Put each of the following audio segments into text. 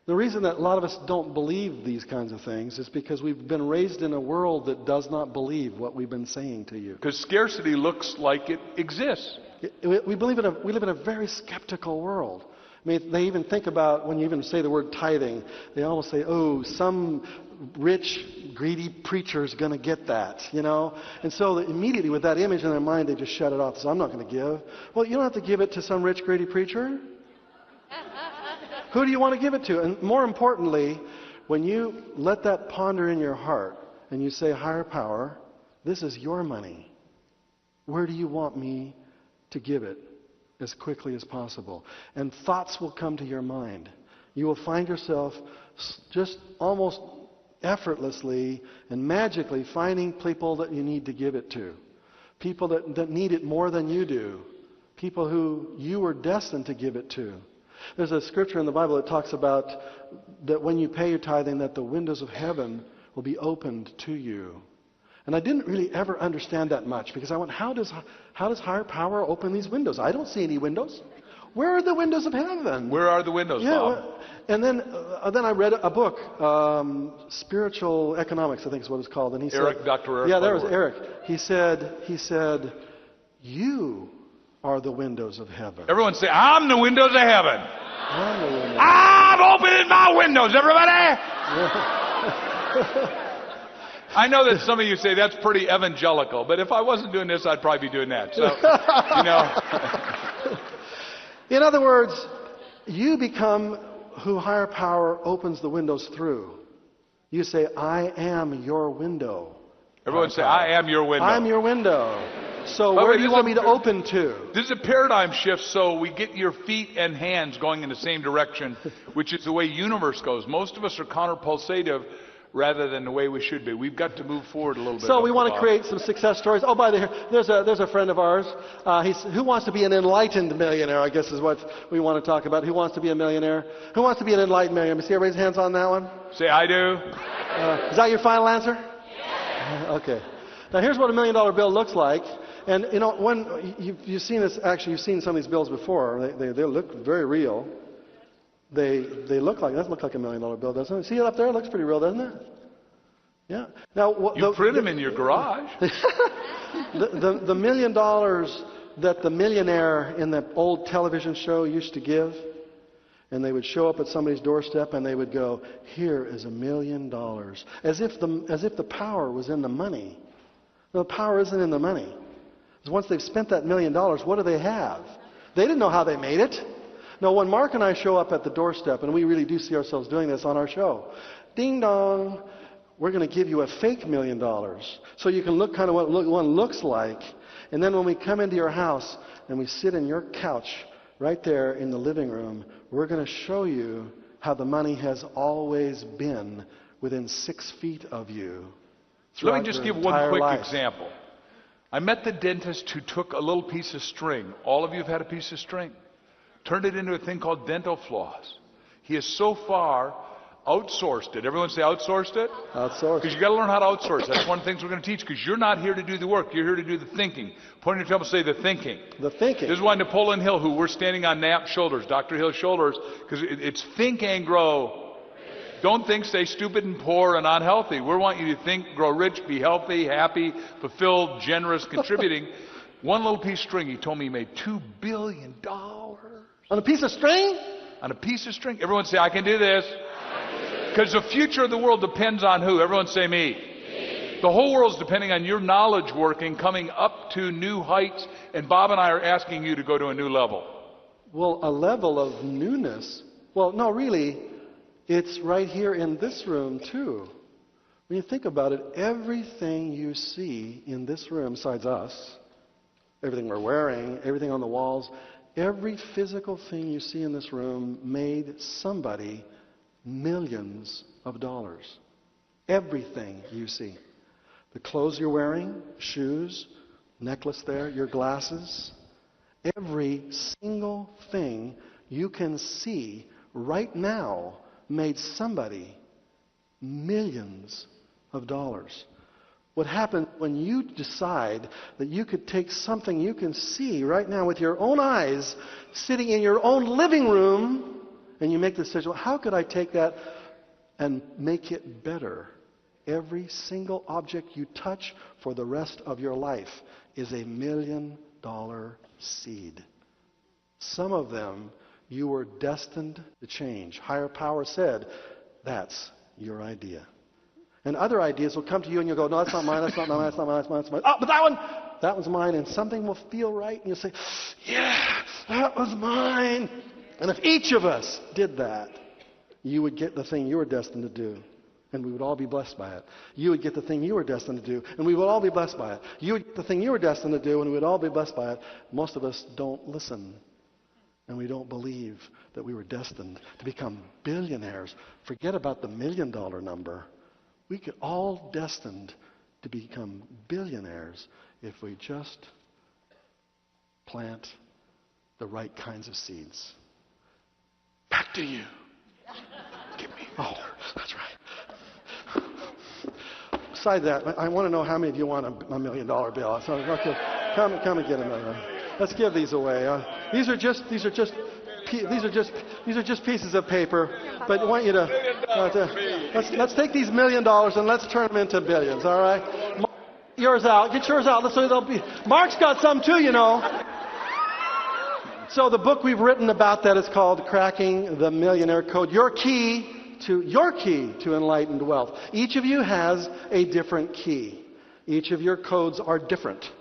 The reason that a lot of us don't believe these kinds of things is because we've been raised in a world that does not believe what we've been saying to you. Because scarcity looks like it exists. We live in a very skeptical world. I mean, they even think about, when you even say the word tithing, they almost say, oh, some rich, greedy preacher's going to get that, you know. And so immediately with that image in their mind, they just shut it off. So I'm not going to give. Well, you don't have to give it to some rich, greedy preacher. Who do you want to give it to? And more importantly, when you let that ponder in your heart and you say, higher power, this is your money. Where do you want me to give it as quickly as possible? And thoughts will come to your mind. You will find yourself just almost effortlessly and magically finding people that you need to give it to. People that need it more than you do. People who you were destined to give it to. There's a scripture in the Bible that talks about that when you pay your tithing, that the windows of heaven will be opened to you. And I didn't really ever understand that much, because I went, how does higher power open these windows? I don't see any windows. Where are the windows of heaven? Where are the windows, Bob? And then I read a book, Spiritual Economics, I think is what it's called. And he said, Dr. Eric. Yeah, there was Eric. He said, you are the windows of heaven. Everyone say, I'm the windows of heaven. I'm the windows. I'm opening my windows, everybody. I know that some of you say that's pretty evangelical, but if I wasn't doing this, I'd probably be doing that. So, you know. In other words, you become who higher power opens the windows through. You say, I am your window. Everyone say, I am your window. I'm your window. So where do you want me to open to? This is a paradigm shift, so we get your feet and hands going in the same direction, which is the way universe goes. Most of us are counterpulsative rather than the way we should be. We've got to move forward a little bit. So we want to create some success stories. Oh, by the way, there's a friend of ours. Who wants to be an enlightened millionaire, I guess is what we want to talk about. Who wants to be a millionaire? Who wants to be an enlightened millionaire? See everybody's hands on that one? Say, I do. Is that your final answer? Yes. Okay. Now here's what $1 million bill looks like. And you know, when you've seen this, actually you've seen some of these bills before. They look very real. They look like, that looks like $1 million bill, doesn't it? See it up there? It looks pretty real, doesn't it? Yeah. Now, you print them in your garage. the $1 million that the millionaire in the old television show used to give, and they would show up at somebody's doorstep and they would go, here is $1 million, as if the power was in the money. No, the power isn't in the money. Because once they've spent that $1 million, what do they have? They didn't know how they made it. Now, when Mark and I show up at the doorstep, and we really do see ourselves doing this on our show, ding dong, we're going to give you a fake $1 million so you can look kind of what one looks like. And then when we come into your house and we sit in your couch right there in the living room, we're going to show you how the money has always been within 6 feet of you. Let me just give one quick example. I met the dentist who took a little piece of string. All of you have had a piece of string. Turned it into a thing called dental floss. He has so far outsourced it. Everyone say outsourced it? Outsourced. Because you got to learn how to outsource. That's one of the things we're going to teach, because you're not here to do the work. You're here to do the thinking. Point at your table, say the thinking. The thinking. This is why Napoleon Hill, who we're standing on Knapp's shoulders, Dr. Hill's shoulders, because it's think and grow. Don't think, stay stupid and poor and unhealthy. We want you to think, grow rich, be healthy, happy, fulfilled, generous, contributing. One little piece of string, he told me he made $2 billion. On a piece of string? On a piece of string. Everyone say, I can do this. Because the future of the world depends on who? Everyone say me. The whole world's depending on your knowledge working, coming up to new heights, and Bob and I are asking you to go to a new level. Well, a level of newness. Well, no, really, it's right here in this room, too. When you think about it, everything you see in this room, besides us, everything we're wearing, everything on the walls, every physical thing you see in this room made somebody millions of dollars. Everything you see. The clothes you're wearing, shoes, necklace there, your glasses, every single thing you can see right now made somebody millions of dollars. What happens when you decide that you could take something you can see right now with your own eyes, sitting in your own living room, and you make the decision, well, how could I take that and make it better? Every single object you touch for the rest of your life is $1 million seed. Some of them you were destined to change. Higher power said, that's your idea. And other ideas will come to you and you'll go, no, that's not mine, that's not mine, that's not mine, that's mine, that's mine. Oh, but that one's mine. And something will feel right and you'll say, yeah, that was mine. And if each of us did that, you would get the thing you were destined to do. And we would all be blessed by it. You would get the thing you were destined to do, and we would all be blessed by it. You would get the thing you were destined to do, and we would all be blessed by it. Most of us don't listen, and we don't believe that we were destined to become billionaires. Forget about the $1 million number. We could all destined to become billionaires if we just plant the right kinds of seeds. Back to you. Give me. Oh, that's right. Besides that, I want to know how many of you want a $1 million bill. So, okay, come and get another. Let's give these away. These are just pieces of paper. But I want you to let's take these $1 million and let's turn them into billions. All right, yours out. Get yours out. So they'll be. Mark's got some too, you know. So the book we've written about that is called "Cracking the Millionaire Code." Your key to enlightened wealth. Each of you has a different key. Each of your codes are different.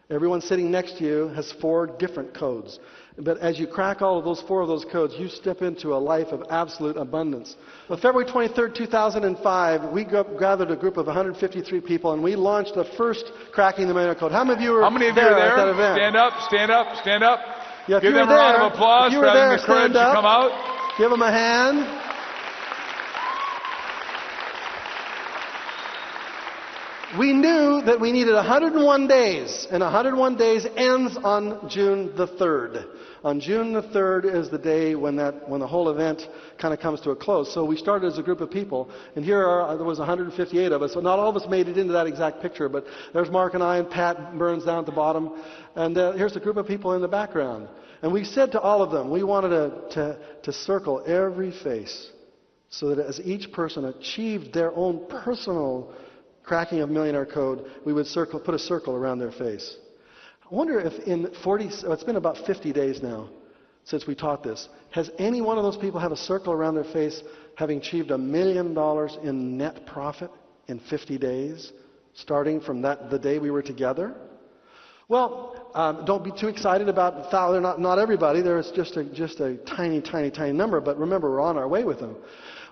Everyone sitting next to you has 4 different codes. But as you crack all of those 4 of those codes, you step into a life of absolute abundance. On February 23rd, 2005, we gathered a group of 153 people, and we launched the first Cracking the Millionaire Code. How many of you were there at that event? Stand up, stand up, stand up. Yeah, give them a round of applause for having the courage to come out. Give them a hand. We knew that we needed 101 days, and 101 days ends on June the 3rd. On June the 3rd is the day when the whole event kind of comes to a close. So we started as a group of people, and there was 158 of us. So not all of us made it into that exact picture, but there's Mark and I and Pat Burns down at the bottom, and here's a group of people in the background. And we said to all of them, we wanted to circle every face so that as each person achieved their own personal cracking of millionaire code, we would put a circle around their face. I wonder if it's been about 50 days now since we taught this. Has any one of those people have a circle around their face having achieved $1 million in net profit in 50 days, starting from the day we were together? Well, don't be too excited about not everybody. There's just a tiny, tiny, tiny number. But remember, we're on our way with them.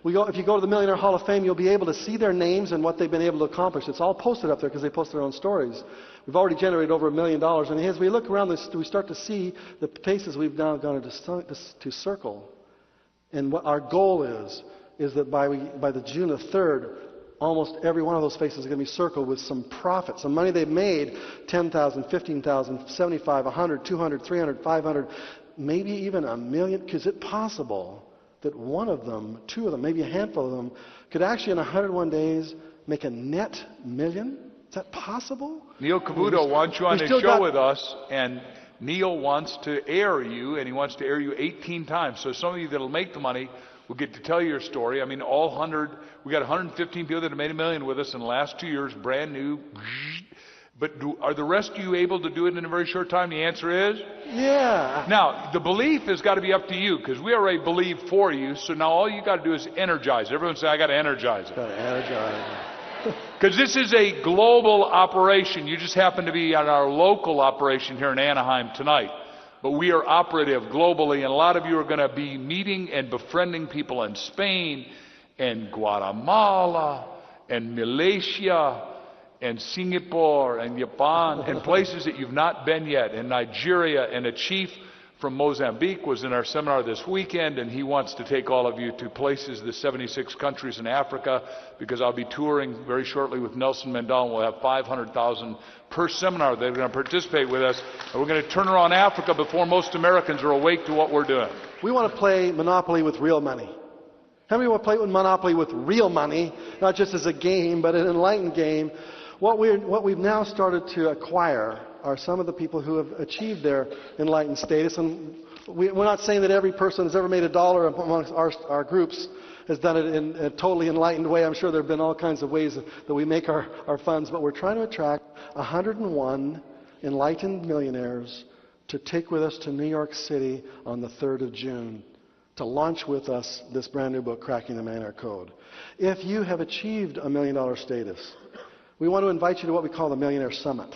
If you go to the Millionaire Hall of Fame, you'll be able to see their names and what they've been able to accomplish. It's all posted up there because they post their own stories. We've already generated over $1 million. And as we look around this, we start to see the faces we've now gone to circle. And what our goal is that by the June the 3rd, almost every one of those faces is going to be circled with some profit, some money they've made, 10,000, 15,000, 75, 100, 200, 300, 500, maybe even $1 million. Is it possible that one of them, 2 of them, maybe a handful of them, could actually in 101 days make a net $1 million? Is that possible? Neil Cavuto wants you on his show with us, and Neil wants to air you, and he wants to air you 18 times. So some of you that will make the money will get to tell you your story. I mean, we got 115 people that have made $1 million with us in the last 2 years, brand new. But are the rest of you able to do it in a very short time? The answer is? Yeah. Now, the belief has got to be up to you, because we already believe for you, so now all you got to do is energize it. Everyone say, I got to energize it. Got to energize it. Because this is a global operation. You just happen to be on our local operation here in Anaheim tonight. But we are operative globally, and a lot of you are going to be meeting and befriending people in Spain and Guatemala and Malaysia and Singapore and Japan and places that you've not been yet, and Nigeria. And a chief from Mozambique was in our seminar this weekend, and he wants to take all of you to places, the 76 countries in Africa, because I'll be touring very shortly with Nelson Mandela, and we'll have 500,000 per seminar that are going to participate with us, and we're going to turn around Africa before most Americans are awake to what we're doing. We want to play Monopoly with real money. How many want to play Monopoly with real money, not just as a game, but an enlightened game? What we've now started to acquire are some of the people who have achieved their enlightened status, and we're not saying that every person who's ever made $1 amongst our groups has done it in a totally enlightened way. I'm sure there have been all kinds of ways that we make our funds, but we're trying to attract 101 enlightened millionaires to take with us to New York City on the 3rd of June to launch with us this brand new book, Cracking the Millionaire Code. If you have achieved $1 million status, we want to invite you to what we call the Millionaire Summit.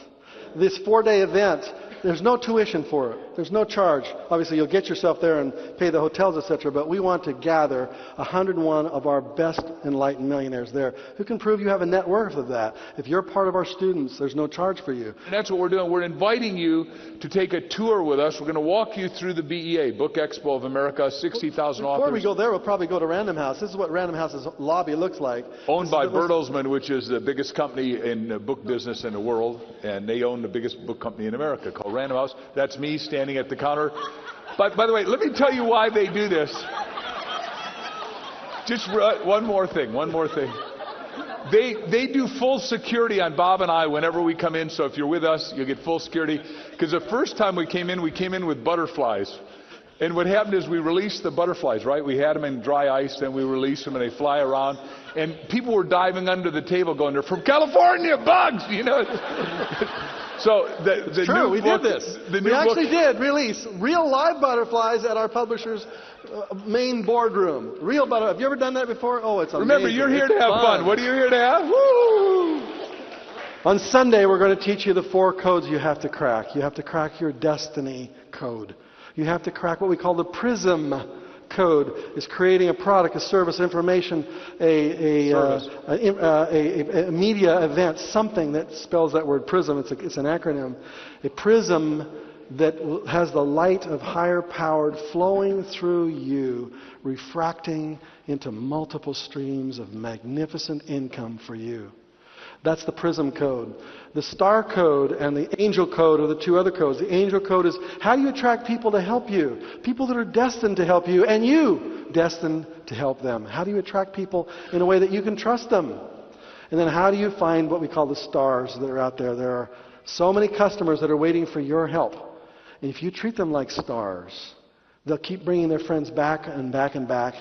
This 4-day event, there's no tuition for it. There's no charge. Obviously, you'll get yourself there and pay the hotels, etc., but we want to gather 101 of our best enlightened millionaires there who can prove you have a net worth of that. If you're part of our students, there's no charge for you. And that's what we're doing. We're inviting you to take a tour with us. We're going to walk you through the BEA, Book Expo of America, 60,000 authors. Before we go there, we'll probably go to Random House. This is what Random House's lobby looks like. Owned by Bertelsmann, which is the biggest company in the book business in the world, and they own the biggest book company in America called Random House. That's me standing at the counter. But by the way, let me tell you why they do this. Just one more thing. They do full security on Bob and I whenever we come in, so if you're with us, you'll get full security. Because the first time we came in with butterflies. And what happened is we released the butterflies, right? We had them in dry ice, then we released them and they fly around. And people were diving under the table going, they're from California, bugs, you know. So the true, new we book, did this. The We new actually book, did release real live butterflies at our publisher's main boardroom. Real butterflies. Have you ever done that before? Oh, it's amazing. Remember, you're here to have fun. What are you here to have? Woo! On Sunday, we're going to teach you the 4 codes you have to crack. You have to crack your destiny code. You have to crack what we call the PRISM code. It's creating a product, a service, information, a media event, something that spells that word PRISM. It's an acronym. A prism that has the light of higher powered flowing through you, refracting into multiple streams of magnificent income for you. That's the PRISM code. The STAR code and the ANGEL code are the 2 other codes. The ANGEL code is how do you attract people to help you? People that are destined to help you, and you destined to help them. How do you attract people in a way that you can trust them? And then how do you find what we call the stars that are out there? There are so many customers that are waiting for your help. And if you treat them like stars, they'll keep bringing their friends back and back and back.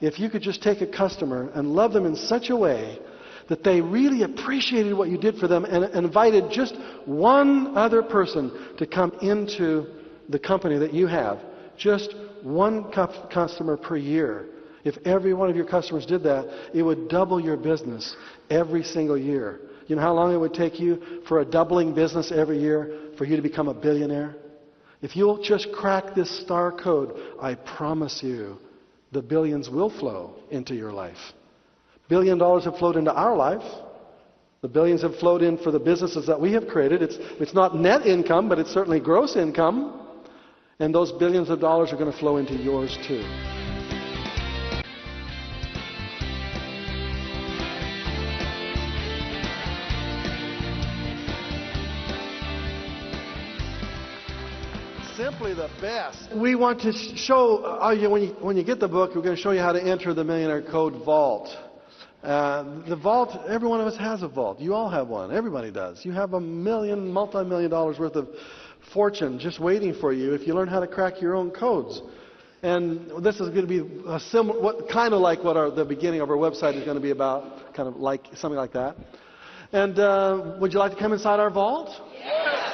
If you could just take a customer and love them in such a way that they really appreciated what you did for them and invited just one other person to come into the company that you have. Just one customer per year. If every one of your customers did that, it would double your business every single year. You know how long it would take you for a doubling business every year for you to become a billionaire? If you'll just crack this STAR code, I promise you the billions will flow into your life. $1 billion have flowed into our life. The billions have flowed in for the businesses that we have created. It's not net income, but it's certainly gross income. And those billions of dollars are going to flow into yours too. Simply the best. We want to show, when you get the book, we're going to show you how to enter the Millionaire Code Vault. The vault, every one of us has a vault. You all have one. Everybody does. You have multi-million dollars worth of fortune just waiting for you if you learn how to crack your own codes. And this is going to be the beginning of our website is going to be about, kind of like something like that. And would you like to come inside our vault? Yes.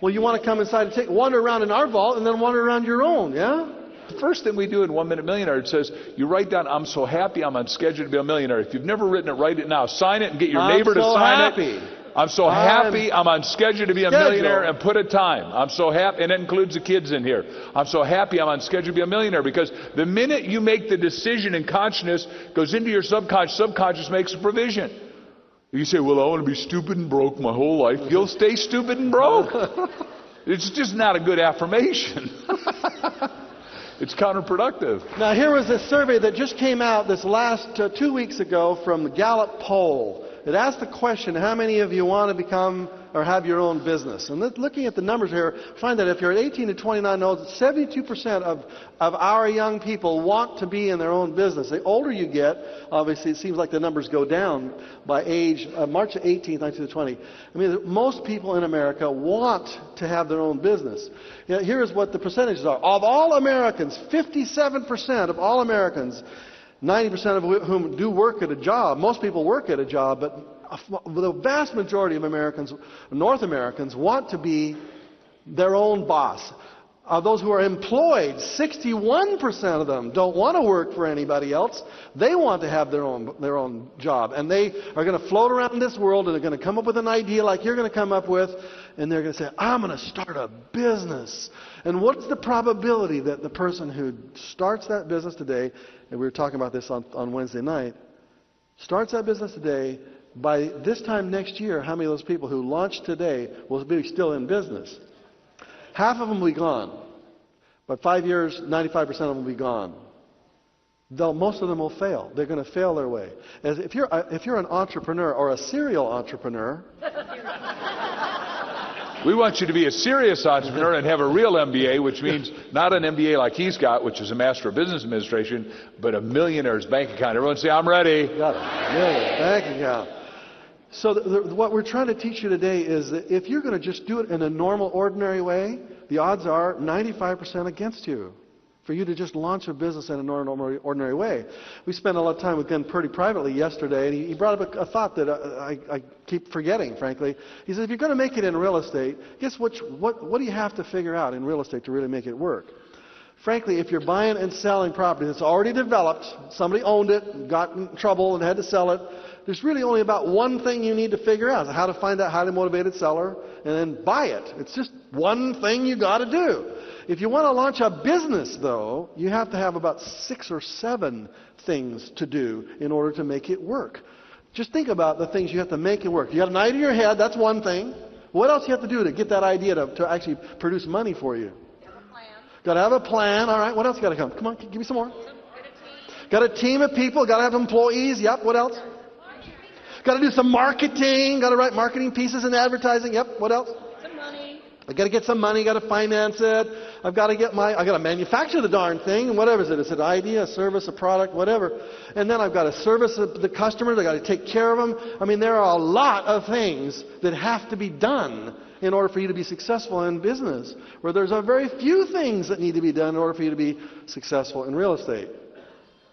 Well, you want to come inside and wander around in our vault and then wander around your own, yeah? The first thing we do in 1 Minute Millionaire, it says, you write down, I'm so happy I'm on schedule to be a millionaire. If you've never written it, write it now. Sign it and get your neighbor to sign it. I'm so happy I'm on schedule to be a millionaire, and put a time. I'm so happy, and it includes the kids in here. I'm so happy I'm on schedule to be a millionaire, because the minute you make the decision and consciousness goes into your subconscious makes a provision. You say, well, I want to be stupid and broke my whole life. You'll stay stupid and broke. It's just not a good affirmation. It's counterproductive. Now, here was a survey that just came out this last 2 weeks ago from the Gallup poll. It asked the question, how many of you want to become or have your own business. And looking at the numbers here, find that if you're 18 to 29 years old, 72% of our young people want to be in their own business. The older you get, obviously it seems like the numbers go down by age, March 18th, 1920. I mean, most people in America want to have their own business. You know, here's what the percentages are. Of all Americans, 57% of all Americans, 90% of whom do work at a job. Most people work at a job, but the vast majority of Americans, North Americans, want to be their own boss. Of those who are employed, 61% of them don't want to work for anybody else. They want to have their own job. And they are going to float around this world, and they're going to come up with an idea like you're going to come up with, and they're going to say, I'm going to start a business. And what's the probability that the person who starts that business today, and we were talking about this on Wednesday night, starts that business today, by this time next year, how many of those people who launched today will be still in business? Half of them will be gone. By 5 years, 95% of them will be gone. Most of them will fail. They're going to fail their way. If you're an entrepreneur or a serial entrepreneur, we want you to be a serious entrepreneur and have a real MBA, which means not an MBA like he's got, which is a Master of Business Administration, but a millionaire's bank account. Everyone say, I'm ready. Got a millionaire bank account. So what we're trying to teach you today is that if you're going to just do it in a normal, ordinary way, the odds are 95% against you for you to just launch a business in a normal, ordinary way. We spent a lot of time with Glenn Purdy privately yesterday, and he brought up a thought that I keep forgetting, frankly. He said, if you're going to make it in real estate, guess what do you have to figure out in real estate to really make it work? Frankly, if you're buying and selling property that's already developed, somebody owned it, got in trouble and had to sell it, there's really only about one thing you need to figure out, how to find that highly motivated seller and then buy it. It's just one thing you got to do. If you want to launch a business, though, you have to have about 6 or 7 things to do in order to make it work. Just think about the things you have to make it work. You got an idea in your head, that's one thing. What else do you have to do to get that idea to actually produce money for you? Got to have a plan. All right, what else got to come? Come on, give me some more. Got a team of people. Got to have employees. Yep, what else? Got to do some marketing. Got to write marketing pieces and advertising. Yep, what else? Some money. I got to get some money. Got to finance it. I got to manufacture the darn thing. Whatever it is. It's an idea, a service, a product, whatever. And then I've got to service the customers. I got to take care of them. I mean, there are a lot of things that have to be done in order for you to be successful in business, where there's a very few things that need to be done in order for you to be successful in real estate.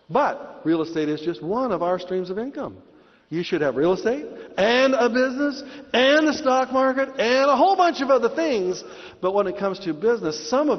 But real estate is just one of our streams of income. You should have real estate and a business and the stock market and a whole bunch of other things. But when it comes to business, some of